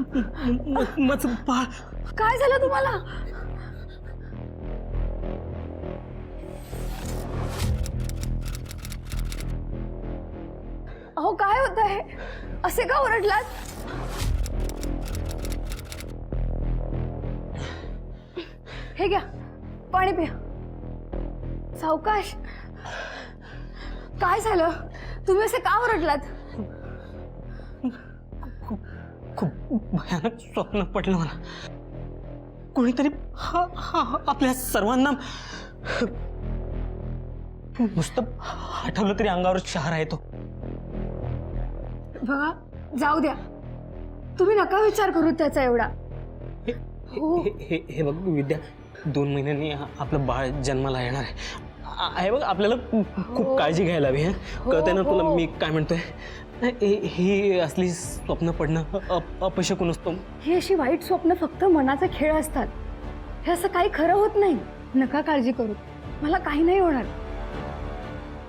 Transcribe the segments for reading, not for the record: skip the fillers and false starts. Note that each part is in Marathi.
माझं बाळ. काय झालं तुम्हाला? अहो काय होत आहे? असे का ओरडलात? हे घ्या पाणी पिया. सावकाश. काय झालं? तुम्ही असे का ओरडलात? खूप भयानक स्वप्न पडलं मला. कोणीतरी आपल्या सर्वांना नुसतं आठवलं तरी अंगावर शहर आहे तो. बघा जाऊ द्या, तुम्ही नका विचार करू त्याचा एवढा. हे बघ विद्या, 2 महिन्यांनी आपलं बाळ जन्माला येणार आहे बघ. आपल्याला खूप काळजी घ्यायला हवी. कळतंय ना तुला मी काय म्हणतोय? ही असली स्वप्न पडणं अपशकुन असतो. ही अशी वाईट स्वप्न फक्त मनाचा खेळ असतात. हे असं काही खरं होत नाही. नका काळजी करू, मला काही नाही होणार.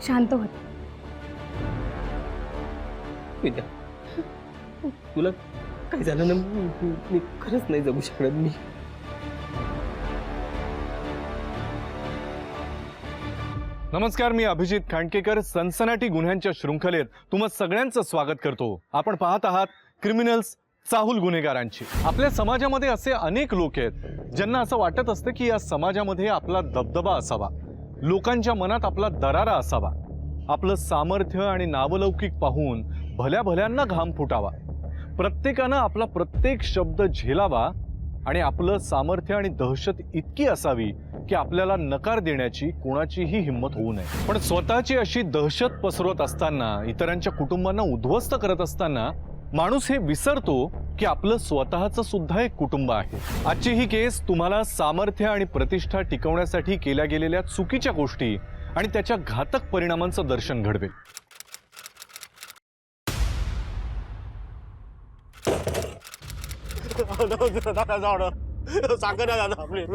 शांत होत. विद्या, तुला काय झालं ना, मी खरंच नाही जगू शकत. मी नमस्कार, मी अभिजित खांडकेकर. सनसनाटी गुन्ह्यांच्या शृंखलेत तुम्हा सगळ्यांचं स्वागत करतो. आपण पाहत आहात क्रिमिनल्स, चाहूल गुन्हेगारांची. आपल्या समाजामध्ये असे अनेक लोक आहेत ज्यांना असं वाटत असतं की या समाजामध्ये आपला दबदबा असावा, लोकांच्या मनात आपला दरारा असावा, आपलं सामर्थ्य आणि नावलौकिक पाहून भल्या भल्यांना घाम फुटावा, प्रत्येकानं आपला प्रत्येक शब्द झेलावा आणि आपलं सामर्थ्य आणि दहशत इतकी असावी की आपल्याला नकार देण्याची कोणाचीही हिंमत होऊ नये. पण स्वतःची अशी दहशत पसरवत असताना, इतरांच्या कुटुंबांना उद्ध्वस्त करत असताना माणूस हे विसरतो की आपलं स्वतःचं सुद्धा एक कुटुंब आहे. आजची ही केस तुम्हाला सामर्थ्य आणि प्रतिष्ठा टिकवण्यासाठी केल्या गेलेल्या चुकीच्या गोष्टी आणि त्याच्या घातक परिणामांचं दर्शन घडवेल. साखर आपली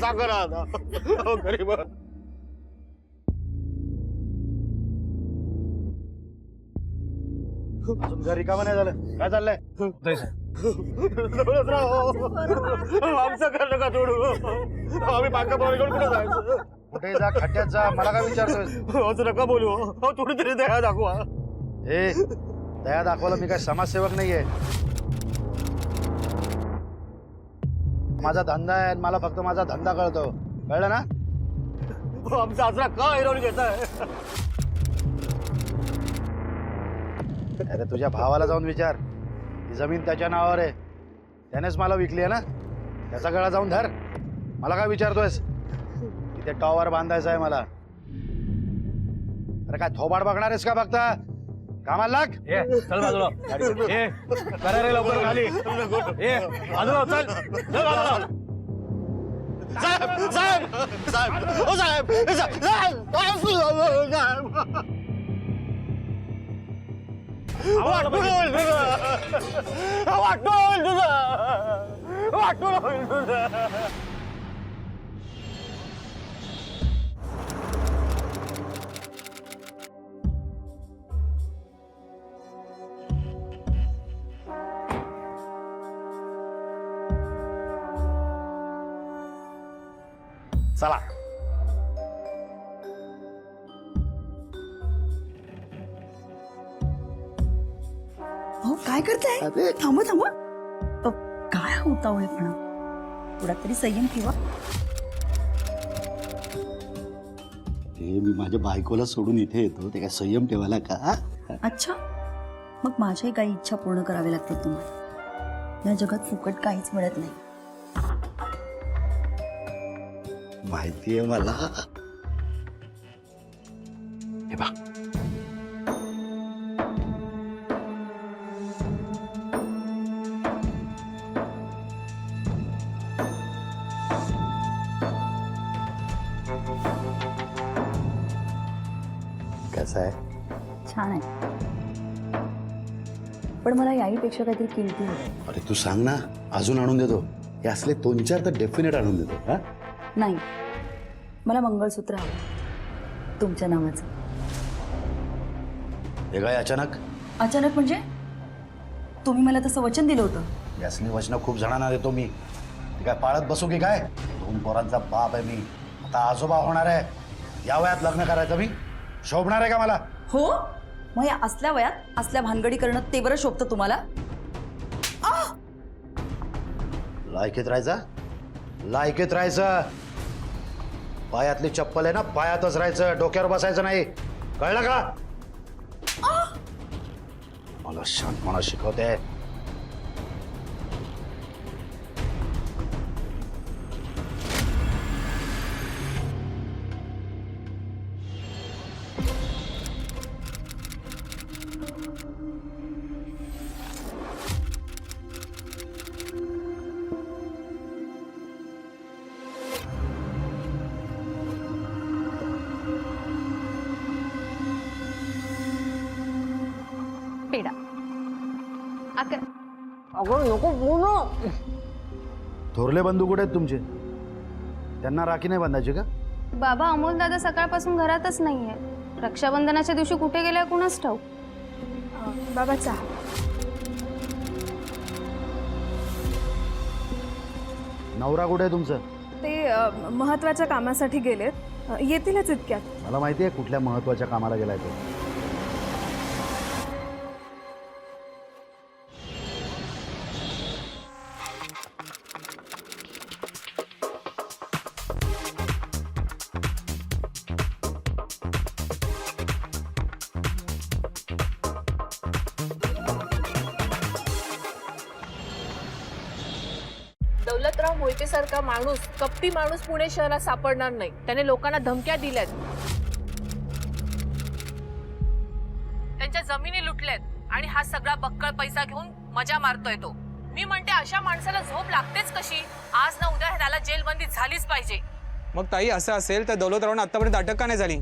साखर गरीब. अजून घरी कामा नाही झालं. काय चाललंय? आमचं कर नका तोडू. आम्ही बांका घेऊन कुठे जायचं? कुठे जा, खड्ड्यात जा. मला काय विचारतोय? असं नका बोलू. थोडी तरी दया दाखवा. ए, दया दाखवायला मी काय समाजसेवक नाहीये. माझा धंदा आहे, मला फक्त माझा धंदा कळतो. कळलं ना? आमचा आसरा का हिरवून घेताय? अरे तुझ्या भावाला जाऊन विचार. ही जमीन त्याच्या नावावर आहे, त्यानेच मला विकली आहे ना. त्याचा गळा जाऊन धर. मला काय विचारतोयस? इथे टॉवर बांधायचा आहे मला. अरे काय थोबाड बघणार आहेस का? फक्त कामाला लाग. चल बाजूला. करा रे लवकर खाली. बाजूला चल. साहेब साहेब साहेब ओ साहेब चला. हो काय करताय? थांबा थांबा. काय होता पण थोडा तरी संयम ठेवा. मी माझ्या बायकोला सोडून इथे येतो, ते काय संयम ठेवायला का? अच्छा, मग माझ्याही काही इच्छा पूर्ण कराव्या लागतील तुम्हाला. या जगात फुकट काहीच मिळत नाही. माहितीये मला. हे बघ, कसं आहे? छान आहे, पण मला याहीपेक्षा काहीतरी किमती हवी. अरे तू सांग ना, अजून आणून देतो. हे असले 2-4 तर डेफिनेट आणून देतो. हा, नाही, मला मंगळसूत्र हवं तुमच्या नावाचं. हे काय अचानक? अचानक म्हणजे तुम्ही मला तसं वचन दिलं होतं. यासनी वचनं खूप जणांना देतो मी. ती काय पाळत बसू की काय? 2 पोरांचा बाप आहे मी. आता आजोबा होणार आहे. या वयात लग्न करायचं मी शोभणार आहे का मला? हो, मग या असल्या वयात असल्या भानगडी करणं ते बरं शोभतं तुम्हाला? लायकीत राहायचं, लायकीत राहायचं. पायातली चप्पल आहे ना, पायातच राहायचं, डोक्यावर बसायचं नाही. कळलं का? मला शांतपणा शिकवते. पेढा अगं नको बोलू. थोरले बंधू कुठे आहेत तुमचे? त्यांना राखी नाही बांधायची का? बाबा अमोल दादा सकाळपासून घरातच नाहीये. रक्षाबंधनाच्या दिवशी कुठे गेल्या कुणाच ठाऊक. बाबा चहा. नवरा कुठे आहे तुमचं? ते महत्वाच्या कामासाठी गेलेत, येतीलच इतक्यात. मला माहिती आहे कुठल्या महत्वाच्या कामाला गेलाय तो. दौलतराव मोहितेसारखा माणूस, कपटी माणूस पुणे शहरात सापडणार नाही. त्याने लोकांना धमक्या दिल्यात, त्यांच्या जमिनी लुटल्यात आणि हा सगळा बक्कळ पैसा घेऊन मजा मारतोय तो. मी म्हणते अशा माणसाला झोप लागतेच कशी? आज ना उद्या त्याला जेलबंदी झालीच पाहिजे. मग ताई असं असेल तर दौलतरावांना आतापर्यंत अटक का नाही झाली?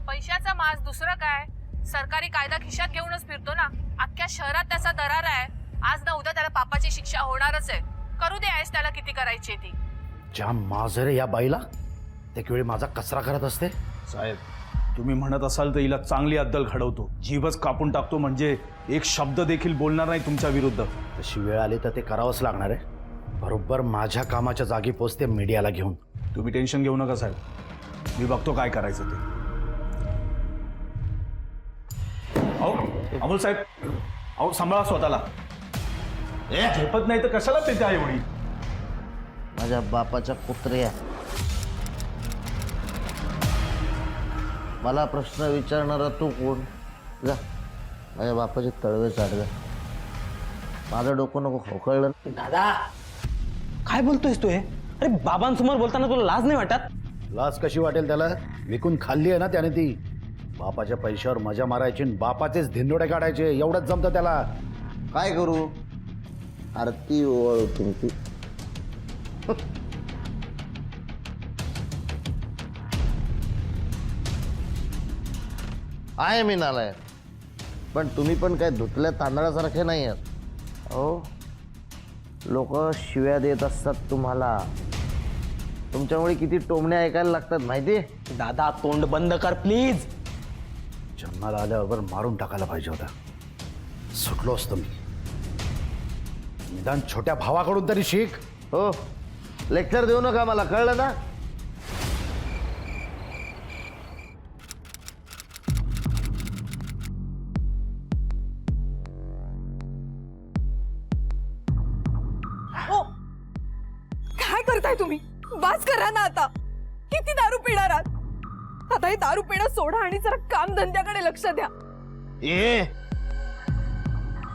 पैशाचा माज, दुसरं काय? सरकारी कायदा खिशात घेऊनच फिरतो ना. अख्ख्या शहरात त्याचा दरार आहे. आज ना उद्या त्याला पापाची शिक्षा होणारच आहे. करू दे ऐश त्याला किती करायची ती. ज्या माजरे या बाईला त्यावेळी माझा कचरा करत असते. साहेब, तुम्ही म्हणत असाल तर हिला चांगली अद्दल घडवतो, जीवच कापून टाकतो, म्हणजे एक शब्द देखील बोलणार नाही तुमच्या विरुद्ध. तशी वेळ आली तर ते करावंच लागणार आहे. बरोबर माझ्या कामाच्या जागी पोचते मीडियाला घेऊन. तुम्ही टेन्शन घेऊ नका साहेब, मी बघतो काय करायचं ते. अहो अमोल साहेब, अहो सांभाळा स्वतःला. झेपत नाही तर कशाला ते त्या एवढी? माझ्या बापाच्या कुत्र्या, मला प्रश्न विचारणारा तू कोण? जा माझ्या बापाचे तळवे चाट जा. माझं डोकं नको खाऊ, कळलं? दादा काय बोलतोयस तू हे? अरे बाबांसमोर बोलताना तुला लाज नाही वाटत? लाज कशी वाटेल त्याला? विकून खाल्ली आहे ना त्याने ती. बापाच्या पैशावर मजा मारायची आणि बापाचेच धिंडोडे काढायचे, एवढंच जमतं त्याला. काय करू? आरती ओवाळू तुमची. आहे मी नालायक, पण तुम्ही पण काय धुतल्या तांदळासारखे नाही आहात. हो, लोक शिव्या देत असतात तुम्हाला. तुमच्यामुळे किती टोमणे ऐकायला लागतात माहिती? दादा तोंड बंद कर प्लीज. जन्माला आल्यावर मारून टाकायला पाहिजे होता. सुटलो असतो मी. निदान छोट्या भावाकडून तरी शिक. हो, लेक्चर देऊ नका मला, कळलं ना? काय करताय तुम्ही? बास करा ना आता. किती दारू पिणार आहात? आता हे दारू पिणं सोडा आणि जरा काम धंद्याकडे लक्ष द्या. ए,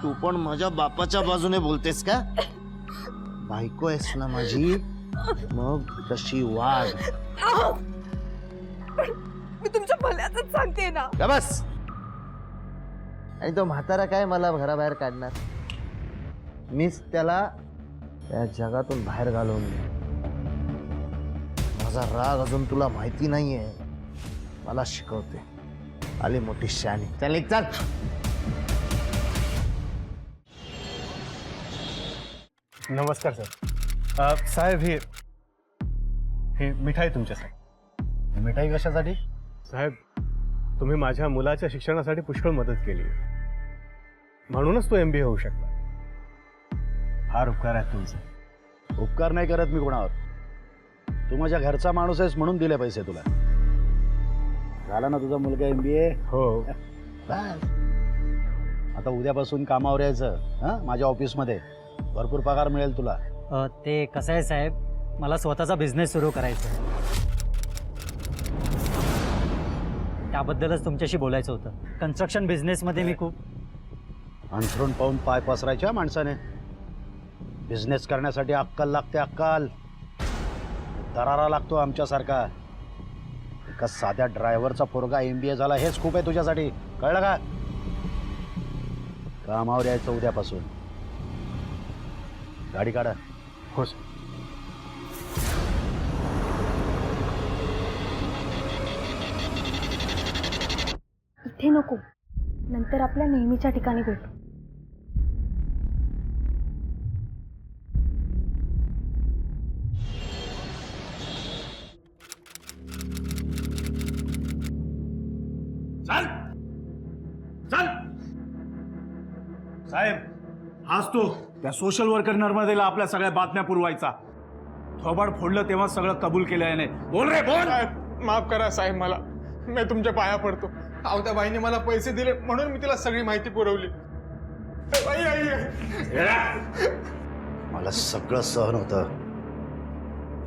तू पण माझ्या बापाच्या बाजूने बोलतेस का? बायको आहेस ना माझी, मग तशी वाढ. मी तुमच्या भल्याचंच सांगते ना. का बस. आणि तो म्हातारा काय मला घराबाहेर काढणार? मीच त्याला त्या जगातून बाहेर घालवून दे. माझा राग अजून तुला माहिती नाहीये. मला शिकवते. आली मोठी शानी. चल एक चल. नमस्कार सर. साहेब हे मिठाई तुमच्यासाठी. मिठाई कशासाठी? साहेब, तुम्ही माझ्या मुलाच्या शिक्षणासाठी पुष्कळ मदत केली, म्हणूनच तो MBA होऊ शकला. फार उपकार आहेत तुमचे. उपकार नाही करत मी कोणावर. तू माझ्या घरचा माणूस आहेस म्हणून दिले पैसे तुला. झाला ना तुझा मुलगा MBA? हो. बस. आता उद्यापासून कामावर यायचं. हां, माझ्या ऑफिसमध्ये भरपूर पगार मिळेल तुला. ते कसं आहे साहेब, मला स्वतःचा बिझनेस सुरू करायचा आहे. त्याबद्दलच तुमच्याशी बोलायचं होतं. कन्स्ट्रक्शन बिझनेसमध्ये मी खूप अंथरून पाहून पाय पसरायच्या माणसाने. बिझनेस करण्यासाठी अक्कल लागते, अक्कल. दरारा लागतो आमच्यासारखा. एका साध्या ड्रायव्हरचा पोरगा MBA झाला हेच खूप आहे तुझ्यासाठी, कळलं का? कामावर यायचं उद्यापासून. गाडी काढा. हो सर. इथे नको, नंतर आपल्या नेहमीच्या ठिकाणी भेटू. चल चल. साहेब, हाच तो त्या सोशल वर्कर नर्मदेला आपल्या सगळ्या बातम्या पुरवायचा. थोबाड फोडलं तेव्हा सगळं कबूल केलं याने. बोल रे बोल. माफ करा साहेब, मला मी तुमच्या पाया पडतो. अहो त्या बाईने मला पैसे दिले म्हणून मी तिला सगळी माहिती पुरवली. मला सगळं सहन होतं.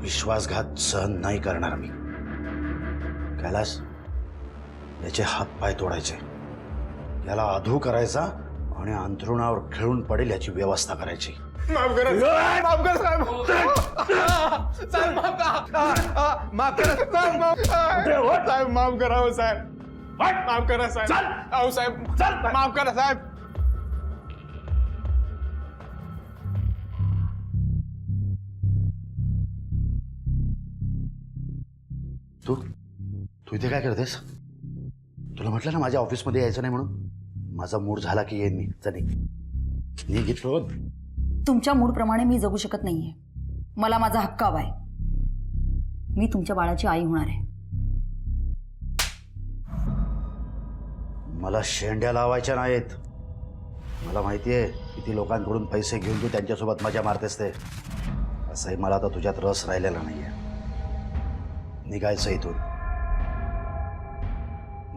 विश्वासघात सहन नाही करणार मी. कैलास, याचे हात पाय तोडायचे, याला अधू करायचा आणि अंथरुणावर खेळून पडेल याची व्यवस्था करायची. माफ करा माफ करा साहेब. साहेब माफ करा. माफ करा साहेब. माफ करा हो साहेब. माफ करा साहेब. अहो साहेब माफ करा साहेब. तू तू इथे काय करतेस? तुला म्हटलं ना माझ्या ऑफिसमध्ये यायचं नाही म्हणून. माझा मूड झाला की येईन मी. चल घेतलो. तुमच्या मूडप्रमाणे मी जगू शकत नाहीये. मला माझा हक्क हवाय. मी तुमच्या बाळाची आई होणार आहे. मला शेंड्या लावायच्या नाहीत. मला माहिती आहे किती लोकांकडून पैसे घेऊन तू त्यांच्यासोबत मजा मारतेस ते. असंही मला आता तुझ्यात रस राहिलेला नाहीये. निघायचं इथून.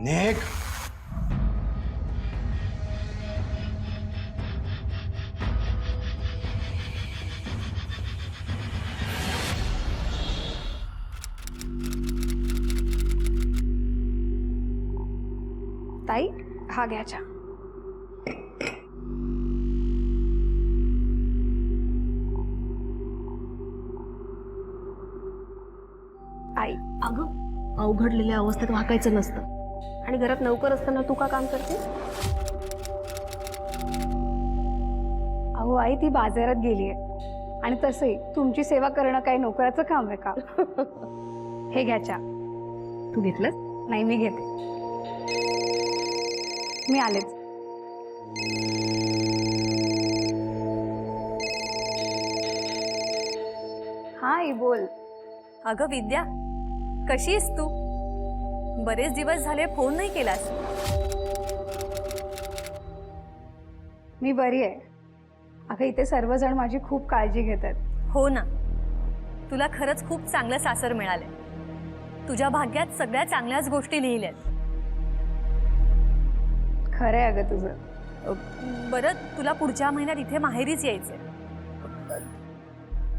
निघ. ताई, हा घ्या चहा. आई, अगं, अवघडलेल्या अवस्थेत वाकायचं नसतं. आणि घरात नोकर असताना तू का काम करते? अहो आई, ती बाजारात गेलीये. आणि तसंही तुमची सेवा करणं काही नोकराचं काम आहे का? हे घ्या चहा. तू घेतलंस? नाही, मी घेते. मी आलेच. हा आई, बोल. अगं विद्या, कशी आहेस तू? बरेच दिवस झाले फोन नाही केलास. मी बरी आहे. अगं, इथे सर्वजण माझी खूप काळजी घेतात. हो ना, तुला खरंच खूप चांगलं सासर मिळालंय. तुझ्या भाग्यात सगळ्या चांगल्याच गोष्टी लिहिल्यात. खरं आहे अगं तुझं. बरं, तुला पुढच्या महिन्यात इथे माहेरीच यायचंय.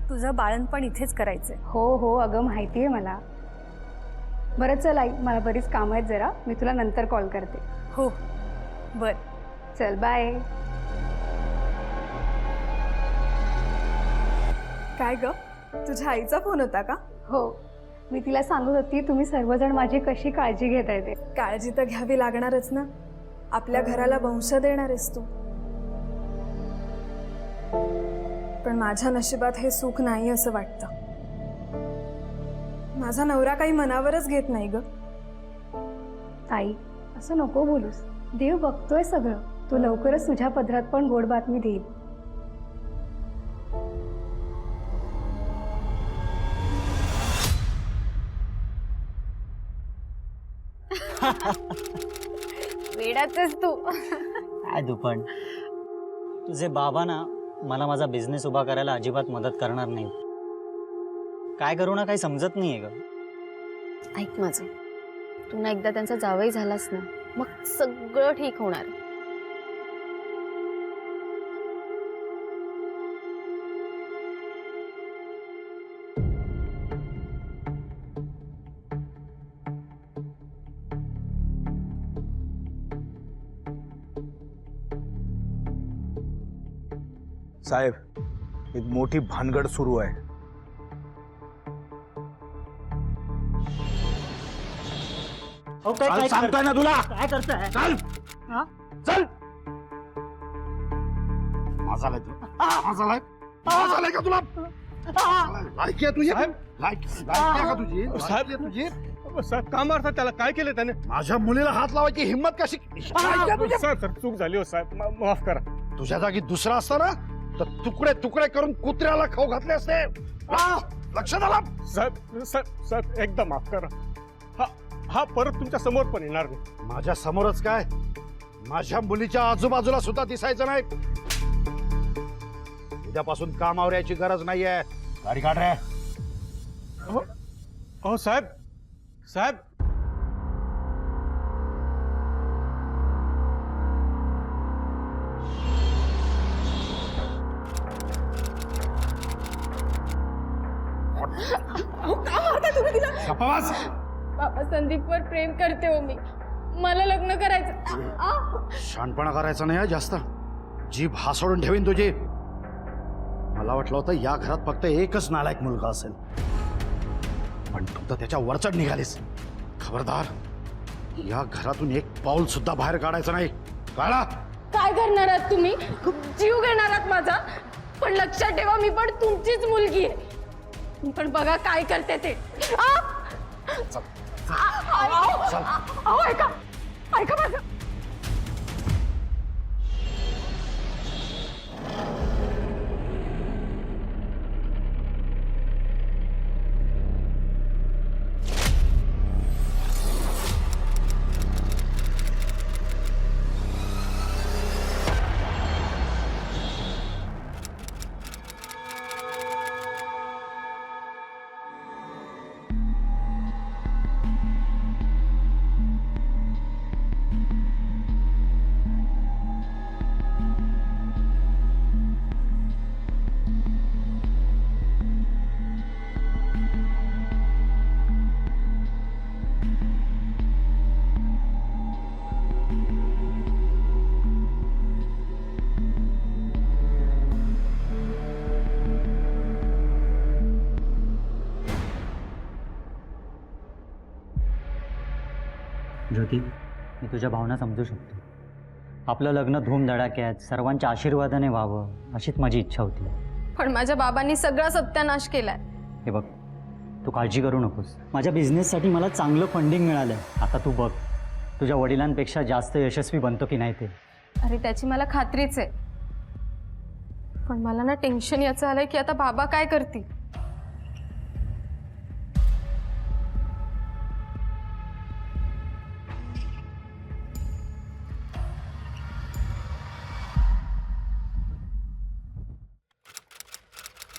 तुझं बाळणपण इथेच करायचंय. हो हो अगं, माहिती आहे मला. बरं चल आई, मला बरीच कामं आहेत जरा. मी तुला नंतर कॉल करते. हो बर. चल बाय. काय ग, तुझ्या आईचा फोन होता का? हो, मी तिला सांगत होती तुम्ही सर्वजण माझी कशी काळजी घेताय ते. काळजी तर घ्यावी लागणारच ना. आपल्या घराला वंश देणार आहेस तू. पण माझ्या नशिबात हे सुख नाही असं वाटतं. माझा नवरा काही मनावरच घेत नाही ग. आई, असं नको बोलूस. देव बघतोय सगळं. तू लवकरच तुझ्या पदरात पण गोड बातमी देईल. वेडाचंच तू. काय दुपण. तुझे बाबा ना मला माझा बिझनेस उभा करायला अजिबात मदत करणार नाही. काय करू ना काही समजत नाहीये ग. ऐक माझं, तू ना एकदा त्यांचा जावई झालास ना, मग सगळं ठीक होणार. साहेब एक मोठी भानगड सुरू आहे. काय सांगतोय ना तुला. काय करताय? चल हा? चल. माझा का तुला लायकी आहे तुझी? लायकी आहे का तुझी? लायकी आहे तुझी? साहेब का मारतात त्याला? काय केलं त्याने? माझ्या मुलीला हात लावायची हिंमत कशी? लायकी आहे तुझी? सर चूक झाली हो साहेब, माफ करा. तुझ्या जागी दुसरा असता ना तर तुकडे तुकडे करून कुत्र्याला खाऊ घातले असते. लक्षात आलं? साहेब साहेब साहेब एकदा माफ करा. हा परत तुमच्या समोर पण येणार नाही. माझ्या समोरच काय, माझ्या मुलीच्या आजूबाजूला सुद्धा दिसायचं नाही. उद्यापासून कामावर यायची गरज नाहीये. गाडी काढ रे. हो साहेब साहेब गप्पाबाज. बाबा संदीपवर प्रेम करते हो मी, मला लग्न करायचं. शहाणपणा करायचा नाही हा जास्त. जीभ हासडून ठेवीन तुझी. मला वाटलं होतं या घरात फक्त एकच नालायक मुलगा असेल, पण तू तर त्याच्या वरचढ निघालीस. खबरदार, या घरातून एक पाऊल सुद्धा बाहेर काढायचं नाही. काढा. काय करणार आहात तुम्ही? जीव घेणार आहात माझा? पण लक्षात ठेवा, मी पण तुमचीच मुलगी आहे. पण बघा काय करते ते. ऐका ऐका माझं. ज्योती, मी तुझ्या भावना समजू शकतो. आपलं लग्न धूमधडाक्यात सर्वांच्या आशीर्वादाने व्हावं अशीच माझी इच्छा होती. पण माझ्या बाबांनी सगळा सत्यानाश केलाय. हे बघ, तू काळजी करू नकोस. माझ्या बिझनेससाठी मला चांगलं फंडिंग मिळालं. आता तू बघ, तुझ्या वडिलांपेक्षा जास्त यशस्वी बनतो की नाही ते. अरे त्याची मला खात्रीच आहे. पण मला ना टेन्शन याचं आलंय की आता बाबा काय करतील.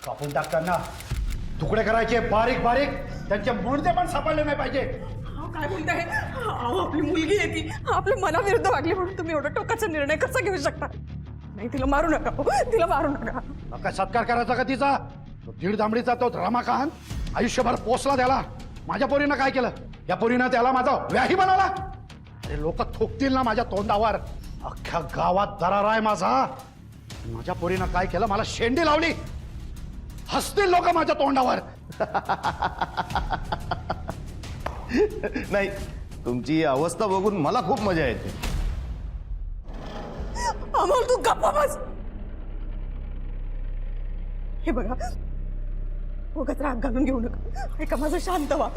कापून टाकताना तुकडे करायचे बारीक बारीक. त्यांचे मुंडे पण सापडले नाही पाहिजे. काय बोलताय? आपली मुलगी आहे ती, आपल्या मनाविरुद्ध वागली म्हणून तुम्ही एवढा टोकाचा निर्णय कसा घेऊ शकता? नाही, तिला मारू नका. तिला मारू नका. काय सत्कार करायचा का तिचा? तो 1.5 दामडीचा तो रमाकांत आयुष्यभर पोसला त्याला. माझ्या पोरीनं काय केलं? या पोरीनं त्याला माझा व्याही बनवला. अरे लोक थुकतील ना माझ्या तोंडावर. अख्ख्या गावात दरार आहे माझा. माझ्या पोरीनं काय केलं? मला शेंडी लावली. हसतील लोक माझ्या तोंडावर. नाही, तुमची ही अवस्था बघून मला खूप मजा येते. अमोल, तू गप्पा बस. हे बघा, उगाच राग घालून घेऊ नका. ऐका माझं, शांत व्हा.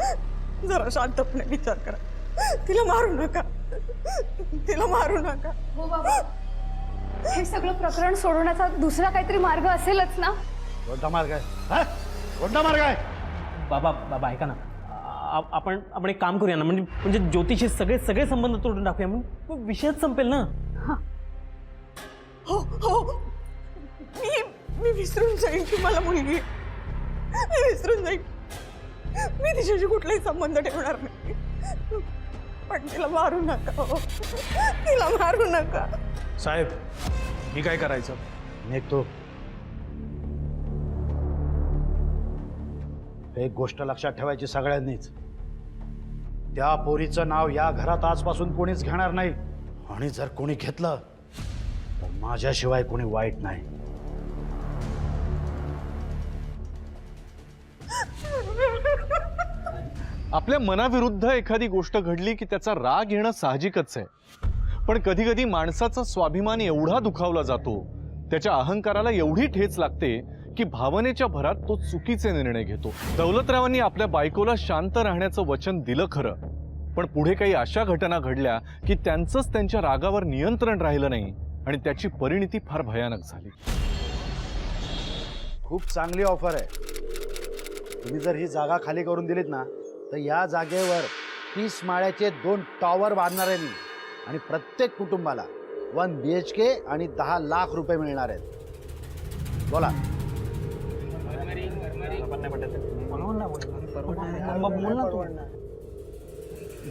जरा शांतपणे विचार करा. तिला मारू नका. तिला मारू नका. हो बाबा, हे सगळं प्रकरण सोडवण्याचा दुसरा काहीतरी मार्ग असेलच ना? कोणता मार्ग आहे? हा? कोणता मार्ग आहे? बाबा बाबा ऐका ना, आपण एक काम करूया ना, म्हणजे ज्योतिषी सगळे संबंध तोडून टाकूया. मग विषयच संपेल ना. हो हो, मी मी विसरून जाईन की मला मुलगी आहे. मी विसरून जाईन. मी तिच्याशी कुठलाही संबंध ठेवणार नाही. पण तिला मारू नका हो. तिला मारू नका. साहेब मी काय करायचं? निघतो. एक गोष्ट लक्षात ठेवायची सगळ्यांनीच, त्या पोरीचं नाव या घरात आजपासून कोणीच घेणार नाही. आणि जर कोणी घेतलं तर माझ्याशिवाय कोणी वाईट नाही. आपल्या मनाविरुद्ध एखादी गोष्ट घडली की त्याचा राग येणं साहजिकच आहे. पण कधी कधी माणसाचा स्वाभिमान एवढा दुखावला जातो, त्याच्या अहंकाराला एवढी ठेच लागते की भावनेच्या भरात तो चुकीचे निर्णय घेतो. दौलतरावांनी आपल्या बायकोला शांत राहण्याचं वचन दिलं खरं, पण पुढे काही अशा घटना घडल्या की त्यांचंच त्यांच्या रागावर नियंत्रण राहिलं नाही आणि त्याची परिणिती फार भयानक झाली. खूप चांगली ऑफर आहे. तुम्ही जर ही जागा खाली करून दिलीत ना तर या जागेवर 30 माळ्याचे 2 टॉवर बांधणार आहे मी. आणि प्रत्येक कुटुंबाला 1 BHK आणि 10 लाख रुपये मिळणार आहेत. बोला.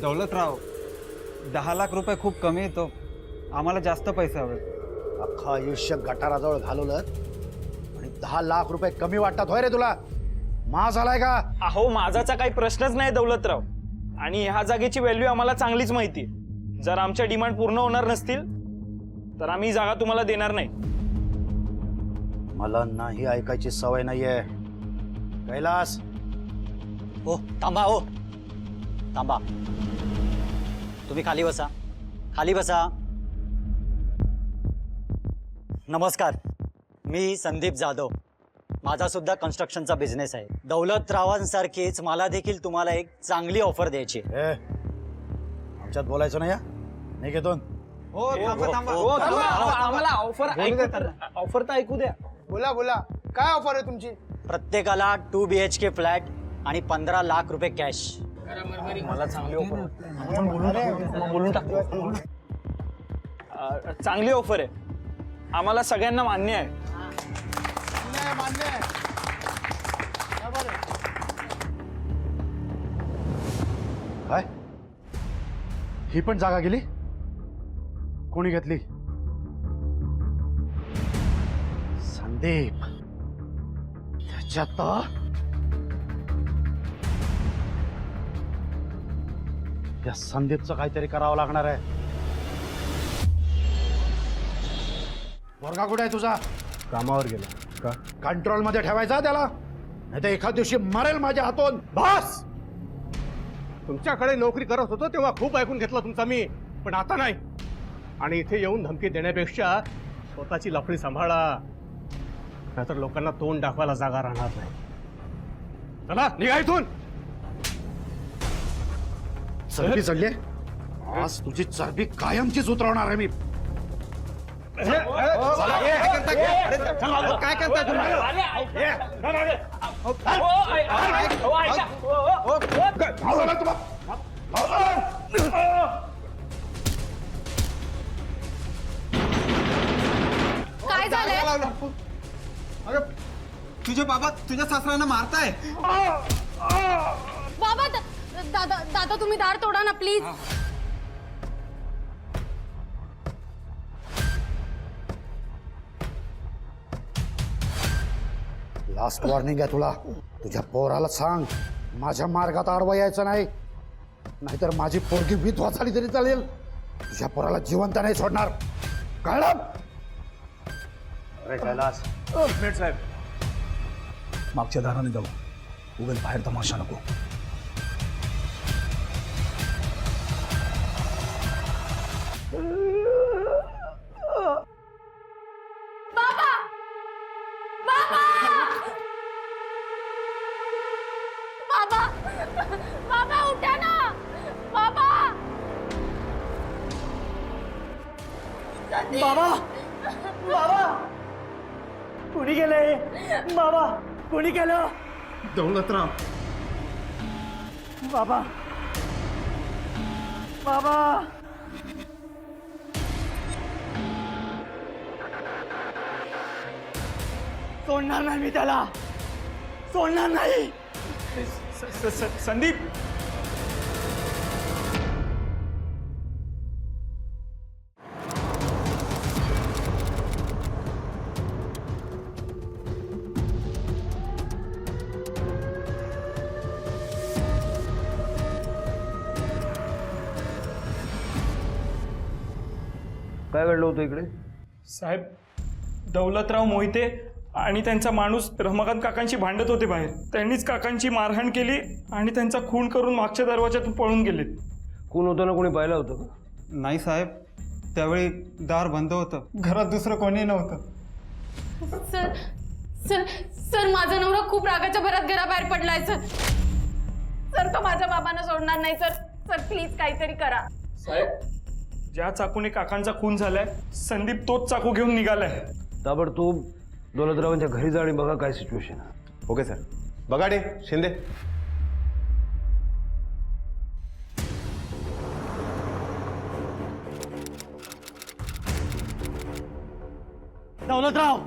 दौलतराव 10 लाख रुपये खूप कमी येतो. आम्हाला जास्त पैसे हवे. अख्खं आयुष्य गटाराजवळ घालवलं आणि 10 लाख रुपये कमी वाटतात होय रे तुला? मा झालाय का? अहो माझाचा काही प्रश्नच नाही दौलतराव. आणि ह्या जागेची व्हॅल्यू आम्हाला चांगलीच माहिती आहे. जर आमच्या डिमांड पूर्ण होणार नसतील तर आम्ही जागा तुम्हाला देणार नाही. मला नाही ऐकायची सवय नाहीये. कैलास. हो थांबा, हो थांबा. तुम्ही खाली बसा, खाली बसा. नमस्कार, मी संदीप जाधव. माझा सुद्धा कन्स्ट्रक्शनचा बिझनेस आहे. दौलतरावांसारखीच मला देखील तुम्हाला एक चांगली ऑफर द्यायची. आमच्यात बोलायचं नाही. नाही घेतो. आम्हाला ऑफर तर ऐकू द्या. बोला बोला, काय ऑफर आहे तुमची? प्रत्येकाला 2 BHK फ्लॅट आणि 15 लाख रुपये कॅश. मला चांगली ऑफर बोलून टाकतो. चांगली ऑफर आहे. आम्हाला सगळ्यांना मान्य आहे. काय? ही पण जागा गेली? कोणी घेतली? संदीप. त्याच्यात या संदीपचं काहीतरी करावं लागणार आहे. वर्गा कुठे आहे तुझा? कामावर गेला. का? कंट्रोल मध्ये ठेवायचा त्याला, नाही तर एखाद दिवशी मरेल माझ्या हातून. बस. तुमच्याकडे नोकरी करत होतो तेव्हा खूप ऐकून घेतलं तुमचा मी, पण आता नाही. आणि इथे येऊन धमकी देण्यापेक्षा स्वतःची लफडी सांभाळा, नाहीतर लोकांना तोंड दाखवायला जागा राहणार नाही. चला निघा इथून. चरबी चढली. आज तुझी चरबी कायमचीच उतरवणार आहे मी. काय करताय तुम्ही? काय झालंय? तुझे बाबा तुझ्या सासऱ्यांना मारताय. बाबा दादा दादा तुम्ही दार तोडा ना प्लीज. लास्ट वॉर्निंग आहे तुला. तुझ्या पोराला सांग माझ्या मार्गात आडवा यायचं नाही, नाहीतर माझी पोरगी विधवा झाली तरी चालेल. तुझ्या पोराला जिवंत नाही सोडणार. कळलं? अरे कैलास. मिनिट साहेब, मागच्या दाराने जाऊ. उगाच बाहेर तमाशा नको. बाबा बाबा बाबा बाबा उठा ना. बाबा बाबा बाबा कुणी गेले? बाबा कुणी केलं? दौलतराव. बाबा बाबा सोडणार नाही मी त्याला, सोडणार नाही. संदीप, काय घडलं होतं इकडे? साहेब, दौलतराव मोहिते आणि त्यांचा माणूस रमाकांत काकांशी भांडत होते बाहेर. त्यांनीच काकांची मारहाण केली आणि त्यांचा खून करून मागच्या दरवाजातून पळून गेलेत. खून होताना कोणी पाहिलं होतं का? नाही साहेब, त्यावेळी दार बंद होतं, घरात दुसरं कोणी नव्हतं. सर सर सर माझा नवरा खूप रागाच्या भरात घराबाहेर पडलाय सर. सर तो माझ्या बाबांना सोडणार नाही सर. सर प्लीज काहीतरी करा. साहेब, ज्या चाकूने काकांचा खून झालाय संदीप तोच चाकू घेऊन निघालाय. ताबडतोब दौलतरावांच्या घरी जा आणि बघा काय सिच्युएशन आहे. Okay sir. बगाडे, शिंदे. दौलतराव,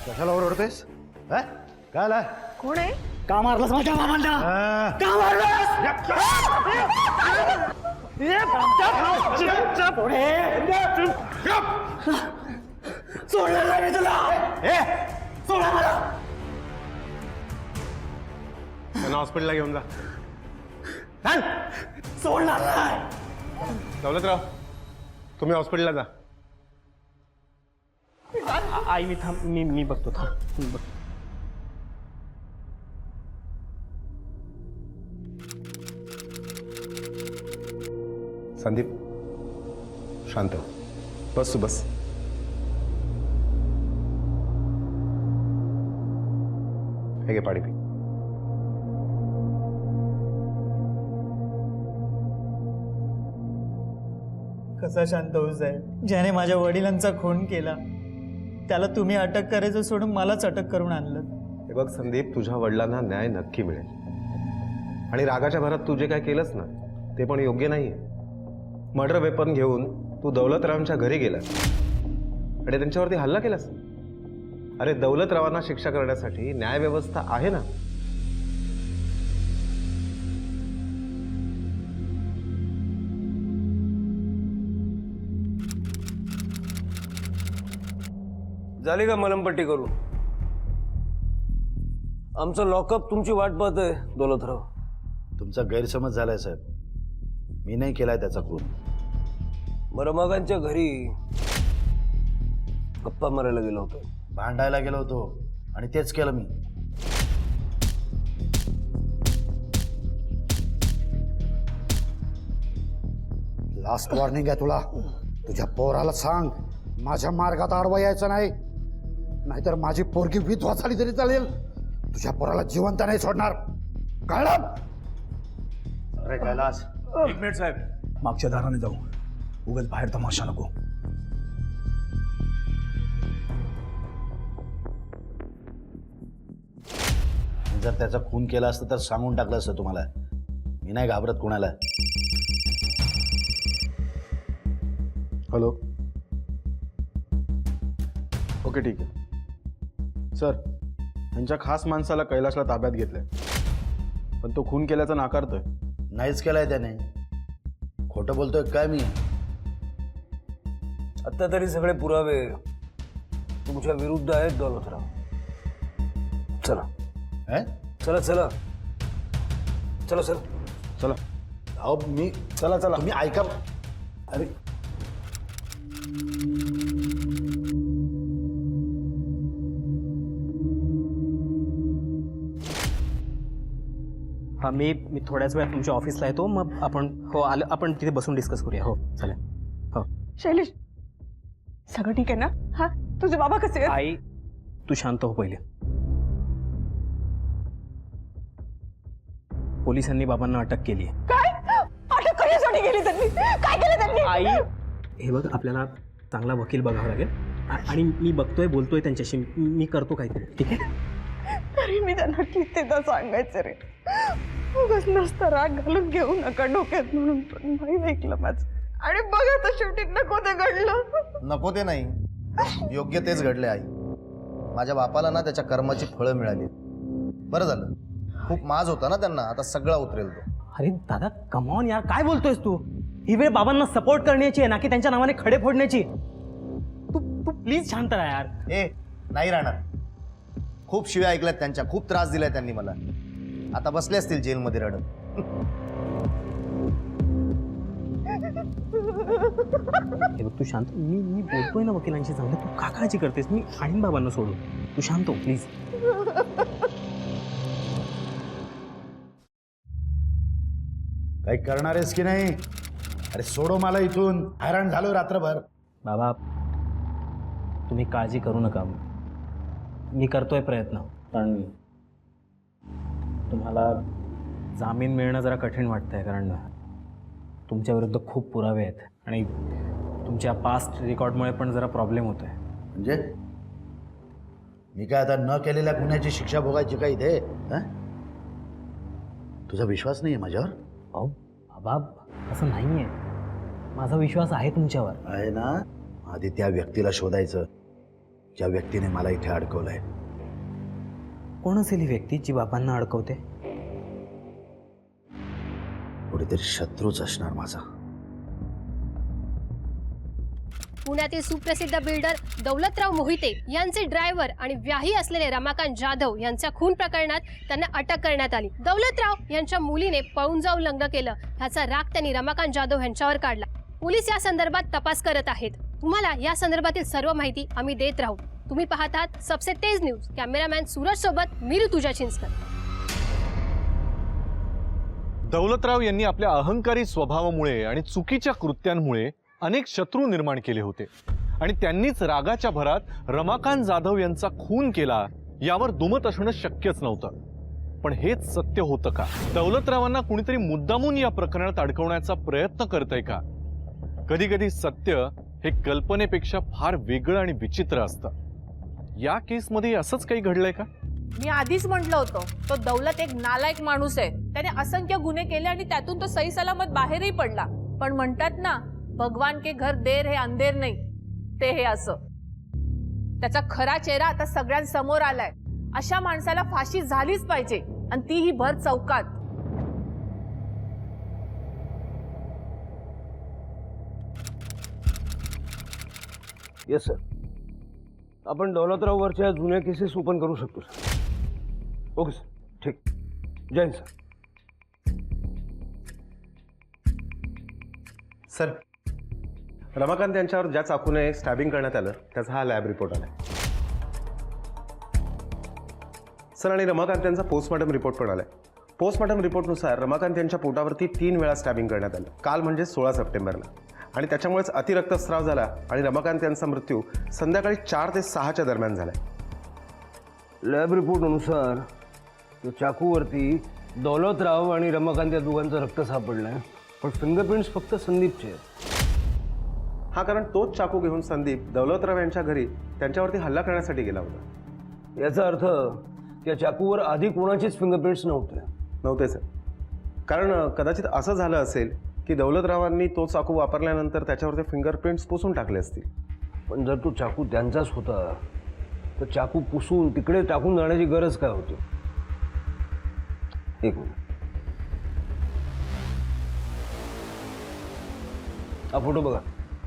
कशाला ओरडतेस? काय आला? कोण आहे? का मारलंस माझ्या बाबांना? का सोडणार नाही मी तुला. सोडा मला. त्यांना हॉस्पिटलला घेऊन जा. सोडणार नाही. दौलतराव, तुम्ही हॉस्पिटलला जा. आई मी थांब, मी बघतो. थांब, मी बघतो. संदीप, शांत हो. बस तू बस. हे घे पाणी पी. कसा शांत होऊ साहेब? ज्याने माझ्या वडिलांचा खून केला त्याला तुम्ही अटक करायचं सोडून मलाच अटक करून आणलं. हे बघ संदीप, तुझ्या वडिलांना न्याय नक्की मिळेल. आणि रागाच्या भरात तू जे काय केलंस ना ते पण योग्य नाहीये. मर्डर वेपन घेऊन तू दौलतरावांच्या घरी गेलास आणि त्यांच्यावरती हल्ला केलास. अरे, दौलतरावांना शिक्षा करण्यासाठी न्यायव्यवस्था आहे ना. झाली का मलमपट्टी करून? आमचं लॉकअप तुमची वाट पाहतोय दौलतराव. तुमचा गैरसमज झालाय साहेब. मी नाही केलाय त्याचा खून. मरमागांच्या घरी गप्पा मारायला गेलो होतो. भांडायला गेलो होतो आणि तेच केलं मी. लास्ट वॉर्निंग आहे तुला. तुझ्या पोराला सांग माझ्या मार्गात आडवा यायचं नाही, नाहीतर माझी पोरगी विधवा झाली तरी चालेल. तुझ्या पोराला जिवंत नाही सोडणार. कळलं? अरे कैलास, एक मिनिट साहेब, मागच्या दाराने जाऊ. उगाच बाहेर तमाशा नको. जर त्याचा खून केला असतं तर सांगून टाकलं असतं तुम्हाला. मी नाही घाबरत कुणाला. हॅलो. ओके, ठीक आहे सर. त्यांच्या खास माणसाला कैलासला ताब्यात घेतलंय, पण तो खून केल्याचा नाकारतोय. नाहीच केलाय त्याने. खोटं बोलतोय काय मी? आता तरी सगळे पुरावे तुमच्या विरुद्ध आहेत दौलतराव. चला चला चला चला चला चला. अहो मी चला चला तुम्ही ऐका. अरे हां, मी थोड्याच वेळात तुमच्या ऑफिसला येतो. मग आपण तिथे बसून डिस्कस करूया. हो चालेल. हो शैलेश, सगळं ठीक आहे ना? हा, तुझे बाबा कसे आहेत? आई, तू शांत हो पहिले. पोलिसांनी बाबांना अटक केली आहे. काय अटक कशासाठी केली त्यांनी? काय केलं त्यांनी? आई, हे बघ, आपल्याला चांगला वकील बघावा लागेल आणि मी बघतोय, बोलतोय त्यांच्याशी. मी करतो काहीतरी, ठीक आहे? तरी मी त्यांना कितीदा सांगायचं रे, उगाच नसता राग घालून घेऊ नका डोक्यात म्हणून, पण नाही ऐकलं माझं. आणि बघा तर शेवटी नको ते घडलं. नको ते नाही, योग्य तेच घडले आई. माझ्या बापाला ना त्याच्या कर्माची फळं मिळाली. बरं झालं, खूप माज होता ना त्यांना, आता सगळा उतरेल तो. अरे दादा कमावून यार, काय बोलतोयस तू? ही वेळ बाबांना सपोर्ट करण्याची आहे ना की त्यांच्या नावाने खडे फोडण्याची. तू तू प्लीज शांत राहा यार. ए नाही राहणार. खूप शिव्या ऐकल्यात त्यांच्या, खूप त्रास दिलाय त्यांनी मला. आता बसले असतील जेलमध्ये रडत. हे बघ तू शांत. मी बोलतोय ना वकिलांशी चांगलं, तू का काळजी करतेस? मी आणीन बाबांना सोडून. तू शांत हो प्लीज. काही करणार आहेस की नाही? अरे सोडो मला इथून, हैराण झालो रात्रभर. बाबा तुम्ही काळजी करू नका, मी करतोय प्रयत्न. पण तुम्हाला जामीन मिळणं जरा कठीण वाटतंय, कारण तुमच्या विरुद्ध खूप पुरावे आहेत आणि तुमच्या पास्ट रेकॉर्डमुळे पण जरा प्रॉब्लेम होतोय. म्हणजे मी काय आता न केलेल्या गुन्ह्याची शिक्षा भोगायची काय इथे? तुझा विश्वास नाही आहे माझ्यावर? अहो बाबा असं नाही आहे, माझा विश्वास आहे तुमच्यावर. आहे ना? आधी त्या व्यक्तीला शोधायचं ज्या व्यक्तीने मला इथे अडकवलंय. कोण असेल ही व्यक्ती जी बाबांना अडकवते? कुठेतरी शत्रूच असणार माझा. पुण्यातील सुप्रसिद्ध बिल्डर दौलतराव मोहिते यांचे ड्रायव्हर आणि व्याही असलेले रमाकांत जाधव यांच्या खून प्रकरणात त्यांना अटक करण्यात आली. दौलतराव यांच्या मुलीने पळून जाऊन लग्न केलं, ह्याचा राग त्यांनी रमाकांत जाधव यांच्यावर काढला. पोलीस या संदर्भात तपास करत आहेत. तुम्हाला या संदर्भातील सर्व माहिती आम्ही देत राहू. तुम्ही पाहतात सबसे तेज न्यूज. कॅमेरामॅन सूरज सोबत मी ऋतुजा चिंचकर. दौलतराव यांनी आपल्या अहंकारी स्वभावामुळे आणि चुकीच्या कृत्यांमुळे अनेक शत्रू निर्माण केले होते आणि त्यांनीच रागाच्या भरात रमाकांत जाधव यांचा खून केला, यावर दुमत असणं शक्यच नव्हतं. पण हेच सत्य होतं का? दौलतरावांना कुणीतरी मुद्दामून या प्रकरणात अडकवण्याचा प्रयत्न करतंय का? कधी कधी सत्य हे कल्पनेपेक्षा फार वेगळं आणि विचित्र असतं. या केसमध्ये असंच काही घडलंय का? मी आधीच म्हटलं होतं, तो दौलत एक नालायक माणूस आहे. त्याने असंख्य गुन्हे केले आणि त्यातून तो सही सलामत बाहेरही पडला. पण म्हणतात ना, भगवान के घर देर है अंधेर नाही, ते हे असं. त्याचा खरा चेहरा आता सगळ्यांसमोर आलाय. अशा माणसाला फाशी झालीच पाहिजे, आणि तीही भर चौकात. येस सर, आपण दौलतराववरच्या जुन्या केसेस ओपन करू शकतो सर. ओके सर, ठीक. जय हिंद सर. सर, रमाकांत यांच्यावर ज्या चाकूने स्टॅबिंग करण्यात आलं त्याचा हा लॅब रिपोर्ट आला सर. आणि रमाकांत यांचा पोस्टमॉर्टम रिपोर्ट पण आलाय. पोस्टमॉर्टम रिपोर्टनुसार रमाकांत यांच्या पोटावरती 3 वेळा स्टॅबिंग करण्यात आलं, काल म्हणजे 16 सप्टेंबरला. आणि त्याच्यामुळेच अतिरक्तस्राव झाला आणि रमाकांत यांचा मृत्यू संध्याकाळी 4 ते 6च्या दरम्यान झालाय. लॅब रिपोर्टनुसार त्या चाकूवरती दौलतराव आणि रमाकांत या दोघांचं रक्त सापडलंय, पण फिंगरप्रिंट्स फक्त संदीपचे आहेत. हा, कारण तोच चाकू घेऊन संदीप दौलतराव यांच्या घरी त्यांच्यावरती हल्ला करण्यासाठी गेला होता. याचा अर्थ त्या चाकूवर आधी कोणाचेच फिंगरप्रिंट्स नव्हते सर. कारण कदाचित असं झालं असेल की दौलतरावांनी तो चाकू वापरल्यानंतर त्याच्यावरचे फिंगरप्रिंट्स पुसून टाकले असतील. पण जर तो चाकू त्यांचाच होता तर चाकू पुसून तिकडे टाकून जाण्याची गरज काय होती? एक मिनिट, हा फोटो बघा.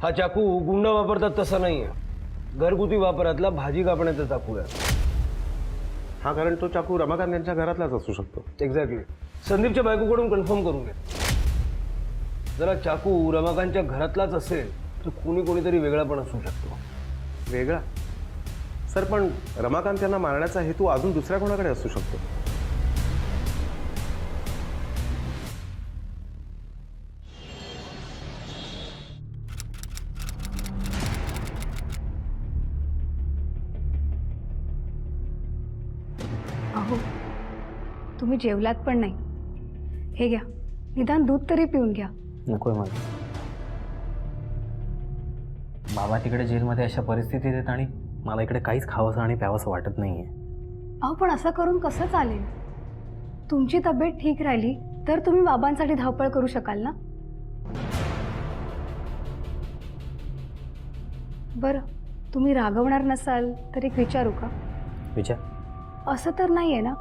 हा चाकू गुंड वापरतात तसा नाही आहे, घरगुती वापरातला भाजी कापण्याचा चाकू आहे. हा, कारण तो चाकू रमाकांत यांच्या घरातलाच असू शकतो. एक्झॅक्टली. संदीपच्या बायकोकडून कन्फर्म करून घ्या. जरा चाकू रमाकांतच्या घरातलाच असेल तर कोणीतरी वेगळा पण असू शकतो. वेगळा? सर, पण रमाकांत यांना मारण्याचा हेतू अजून दुसऱ्या कोणाकडे असू शकतो. अहो तुम्ही जेवलात पण नाही. हे घ्या, निदान दूध तरी पिऊन घ्या. नकोय मला. बाबा तिकडे जेलमध्ये अशा परिस्थितीत आहेत आणि मला इकडे काहीच खावंसं आणि प्यावंसं वाटत नाहीये. अहो पण असं करून कसं चालेल? तुमची तब्येत ठीक राहिली तर तुम्ही बाबांसाठी धावपळ करू शकाल ना. बरं, तुम्ही रागवणार नसाल तर एक विचारू का? विचार. असं तर नाही आहे ना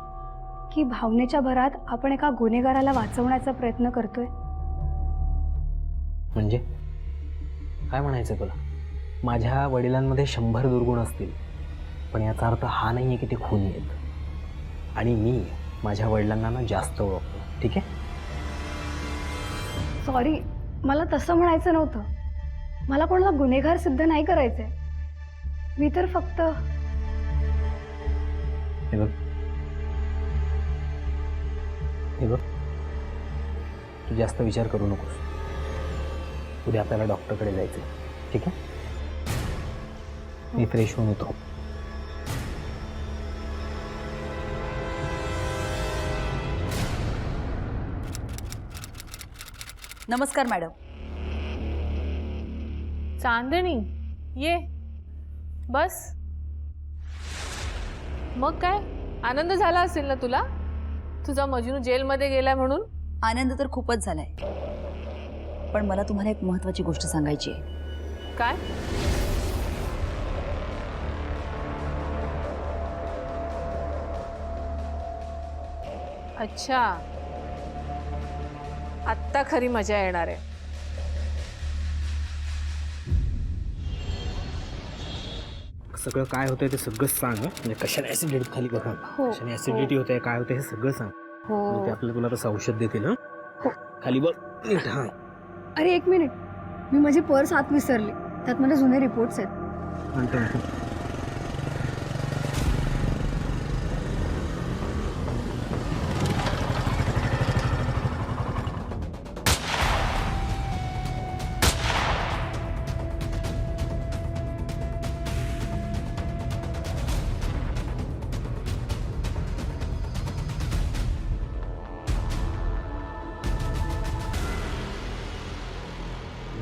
की भावनेच्या भरात आपण एका गुन्हेगाराला वाचवण्याचा प्रयत्न करतोय? म्हणजे काय म्हणायचं तुला? माझ्या वडिलांमध्ये 100 दुर्गुण असतील, पण याचा अर्थ हा नाही आहे की ते खून आहेत. आणि मी माझ्या वडिलांना ना जास्त ओळखतो. ठीक आहे? सॉरी, मला तसं म्हणायचं नव्हतं. मला कोणाला गुन्हेगार सिद्ध नाही करायचंय. मी तर फक्त हे बघ, हे बघ, तू जास्त विचार करू नकोस. उद्या आपल्याला डॉक्टरकडे जायचं. ठीक आहे? मी फ्रेश होऊन येतो. नमस्कार मॅडम. चांदणी, ये बस. मग काय आनंद झाला असेल ना तुला, तुझा मजनू जेलमध्ये गेला म्हणून? आनंद तर खूपच झालाय, पण मला तुम्हाला एक महत्त्वाची गोष्ट सांगायची आहे. काय? अच्छा, आत्ता खरी मजा येणार आहे. सगळं काय होतंय ते सगळं सांग. म्हणजे कशाने ऍसिडिटी खाली बघा, कशाने ऍसिडिटी होते, काय होतं हे सगळं सांग. म्हणजे ते आपल्याला तुला तसं औषध देतील. खाली बघ. हां. अरे एक मिनिट, मी माझी पर्स आत विसरली. त्यात माझे जुने रिपोर्ट्स आहेत. आणतो.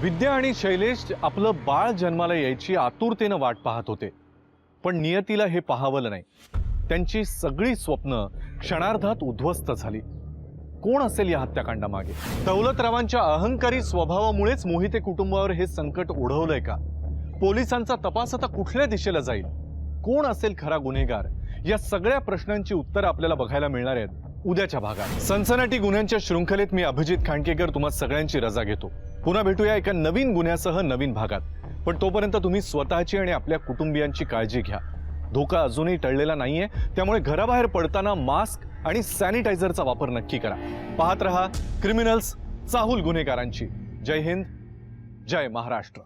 विद्या आणि शैलेश आपलं बाळ जन्माला यायची आतुरतेनं वाट पाहत होते, पण नियतीला हे पाहावलं नाही. त्यांची सगळी स्वप्न क्षणार्धात उद्ध्वस्त झाली. कोण असेल या हत्याकांडामागे? दौलतरावांच्या अहंकारी स्वभावामुळेच मोहिते कुटुंबावर हे संकट ओढवलंय का? पोलिसांचा तपास आता कुठल्या दिशेला जाईल? कोण असेल खरा गुन्हेगार? या सगळ्या प्रश्नांची उत्तरं आपल्याला बघायला मिळणार आहेत उद्याच्या भागात. सनसनाटी गुन्ह्यांच्या शृंखलेत मी अभिजित खांडकेकर तुम्हा सगळ्यांची रजा घेतो. पुन्हा भेटूया एका नवीन गुन्ह्यासह नवीन भागात. पण तोपर्यंत तुम्ही स्वतःची आणि आपल्या कुटुंबियांची काळजी घ्या. धोका अजूनही टळलेला नाहीये, त्यामुळे घराबाहेर पडताना मास्क आणि सॅनिटायझरचा वापर नक्की करा. पाहत रहा क्रिमिनल्स, चाहूल गुन्हेगारांची. जय हिंद, जय महाराष्ट्र.